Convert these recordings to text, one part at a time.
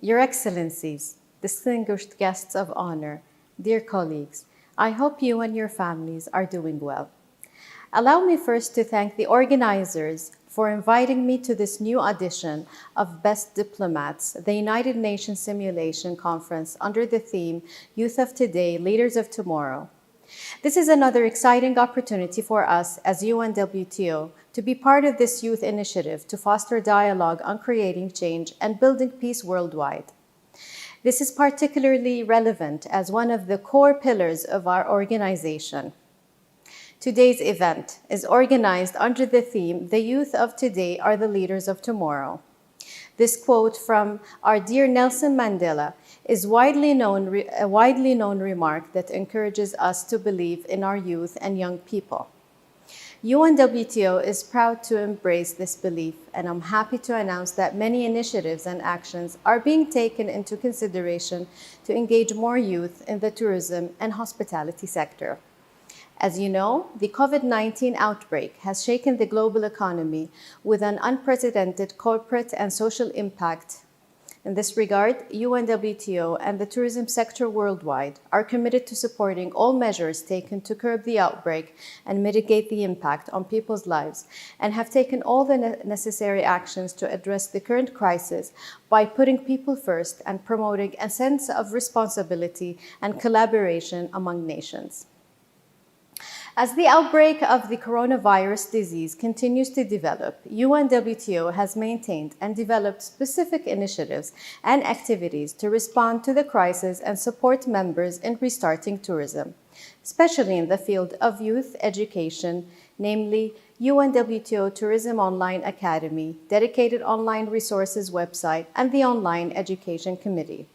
Your Excellencies, distinguished guests of honor, dear colleagues, I hope you and your families are doing well. Allow me first to thank the organizers for inviting me to this new edition of Best Diplomats, the United Nations Simulation Conference under the theme Youth of Today, Leaders of Tomorrow. This is another exciting opportunity for us as UNWTO to be part of this youth initiative to foster dialogue on creating change and building peace worldwide. This is particularly relevant as one of the core pillars of our organization. Today's event is organized under the theme, The Youth of Today are the Leaders of Tomorrow. This quote from our dear Nelson Mandela is a widely known remark that encourages us to believe in our youth and young people. UNWTO is proud to embrace this belief, and I'm happy to announce that many initiatives and actions are being taken into consideration to engage more youth in the tourism and hospitality sector. As you know, the COVID-19 outbreak has shaken the global economy with an unprecedented corporate and social impact. In this regard, UNWTO and the tourism sector worldwide are committed to supporting all measures taken to curb the outbreak and mitigate the impact on people's lives, and have taken all the necessary actions to address the current crisis by putting people first and promoting a sense of responsibility and collaboration among nations. As the outbreak of the coronavirus disease continues to develop, UNWTO has maintained and developed specific initiatives and activities to respond to the crisis and support members in restarting tourism, especially in the field of youth education, namely UNWTO Tourism Online Academy, dedicated online resources website, and the Online Education Committee.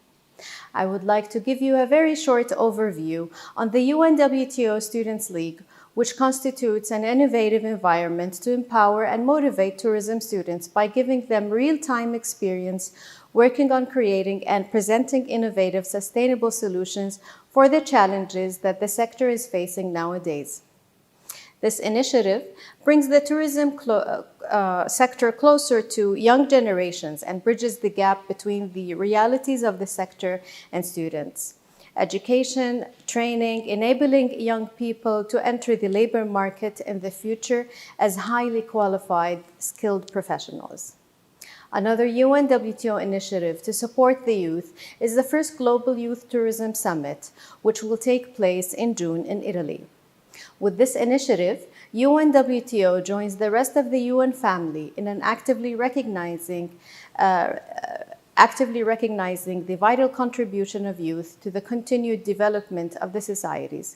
I would like to give you a very short overview on the UNWTO Students' League, which constitutes an innovative environment to empower and motivate tourism students by giving them real-time experience working on creating and presenting innovative, sustainable solutions for the challenges that the sector is facing nowadays. This initiative brings the tourism sector closer to young generations and bridges the gap between the realities of the sector and students. Education, training, enabling young people to enter the labor market in the future as highly qualified, skilled professionals. Another UNWTO initiative to support the youth is the first Global Youth Tourism Summit, which will take place in June in Italy. With this initiative, UNWTO joins the rest of the UN family in an actively recognizing the vital contribution of youth to the continued development of the societies.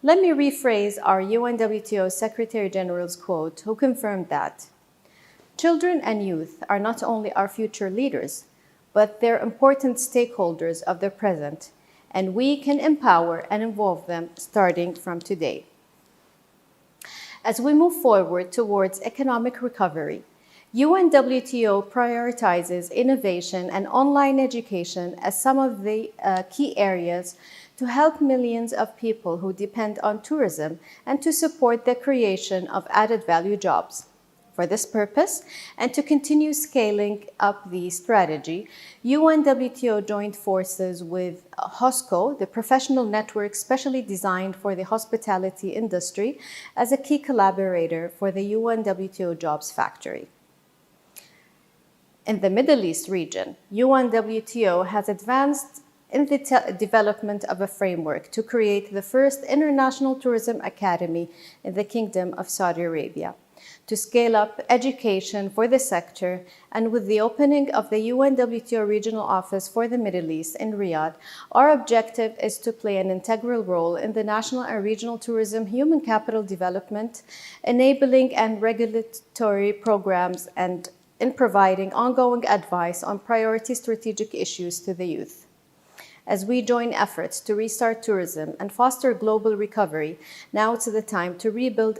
Let me rephrase our UNWTO Secretary General's quote, who confirmed that children and youth are not only our future leaders, but they're important stakeholders of the present, and we can empower and involve them starting from today. As we move forward towards economic recovery, UNWTO prioritizes innovation and online education as some of the key areas to help millions of people who depend on tourism and to support the creation of added value jobs. For this purpose, and to continue scaling up the strategy, UNWTO joined forces with HOSCO, the professional network specially designed for the hospitality industry, as a key collaborator for the UNWTO Jobs Factory. In the Middle East region, UNWTO has advanced in the development of a framework to create the first International Tourism Academy in the Kingdom of Saudi Arabia, to scale up education for the sector, and with the opening of the UNWTO Regional Office for the Middle East in Riyadh, our objective is to play an integral role in the national and regional tourism human capital development, enabling and regulatory programs, and in providing ongoing advice on priority strategic issues to the youth. As we join efforts to restart tourism and foster global recovery, now it's the time to rebuild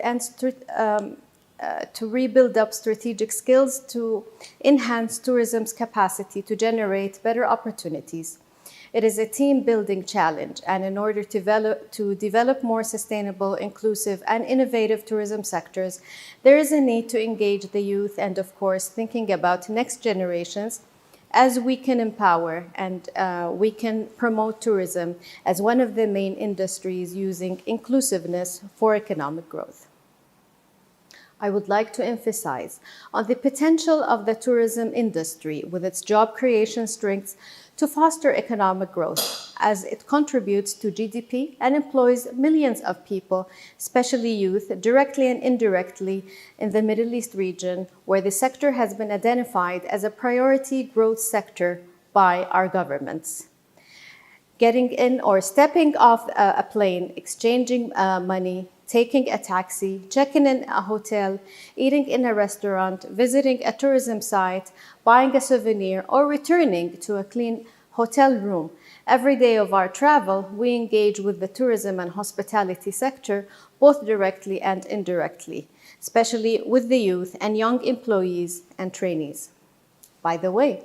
up strategic skills to enhance tourism's capacity to generate better opportunities. It is a team-building challenge, and in order to develop more sustainable, inclusive, and innovative tourism sectors, there is a need to engage the youth and, of course, thinking about next generations as we can empower and we can promote tourism as one of the main industries using inclusiveness for economic growth. I would like to emphasize on the potential of the tourism industry with its job creation strengths to foster economic growth as it contributes to GDP and employs millions of people, especially youth, directly and indirectly in the Middle East region, where the sector has been identified as a priority growth sector by our governments. Getting in or stepping off a plane, exchanging money, taking a taxi, checking in a hotel, eating in a restaurant, visiting a tourism site, buying a souvenir, or returning to a clean hotel room. Every day of our travel, we engage with the tourism and hospitality sector, both directly and indirectly, especially with the youth and young employees and trainees. By the way,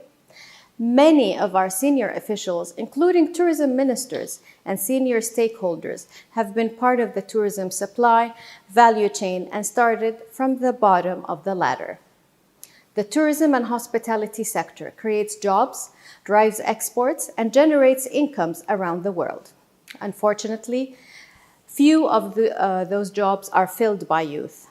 many of our senior officials, including tourism ministers and senior stakeholders, have been part of the tourism supply value chain and started from the bottom of the ladder. The tourism and hospitality sector creates jobs, drives exports, and generates incomes around the world. Unfortunately, few of those jobs are filled by youth.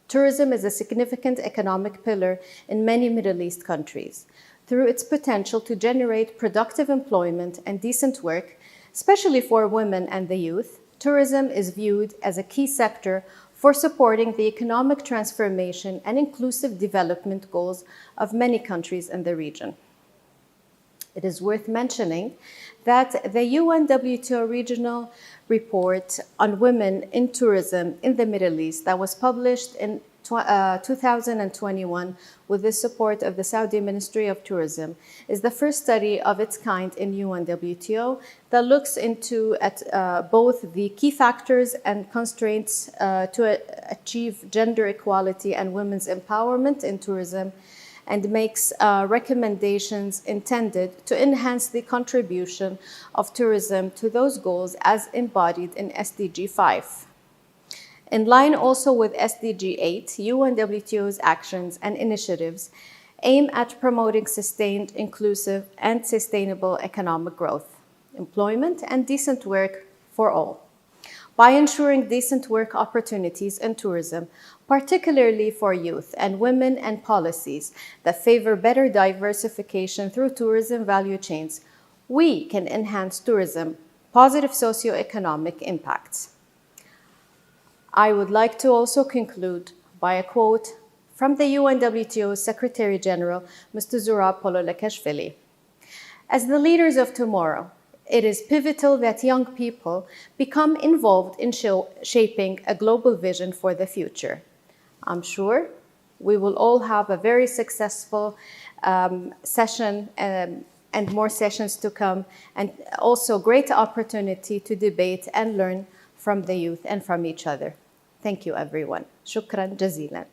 Tourism is a significant economic pillar in many Middle East countries. Through its potential to generate productive employment and decent work, especially for women and the youth, tourism is viewed as a key sector for supporting the economic transformation and inclusive development goals of many countries in the region. It is worth mentioning that the UNWTO regional report on women in tourism in the Middle East that was published in 2021 with the support of the Saudi Ministry of Tourism is the first study of its kind in UNWTO that looks into both the key factors and constraints to achieve gender equality and women's empowerment in tourism, and makes recommendations intended to enhance the contribution of tourism to those goals as embodied in SDG 5. In line also with SDG 8, UNWTO's actions and initiatives aim at promoting sustained, inclusive, and sustainable economic growth, employment, and decent work for all. By ensuring decent work opportunities in tourism, particularly for youth and women, and policies that favor better diversification through tourism value chains, we can enhance tourism positive socioeconomic impacts. I would like to also conclude by a quote from the UNWTO Secretary General, Mr. Zurab Pololakashvili. As the leaders of tomorrow, it is pivotal that young people become involved in shaping a global vision for the future. I'm sure we will all have a very successful session and more sessions to come, and also great opportunity to debate and learn from the youth and from each other. Thank you, everyone. Shukran jazilan.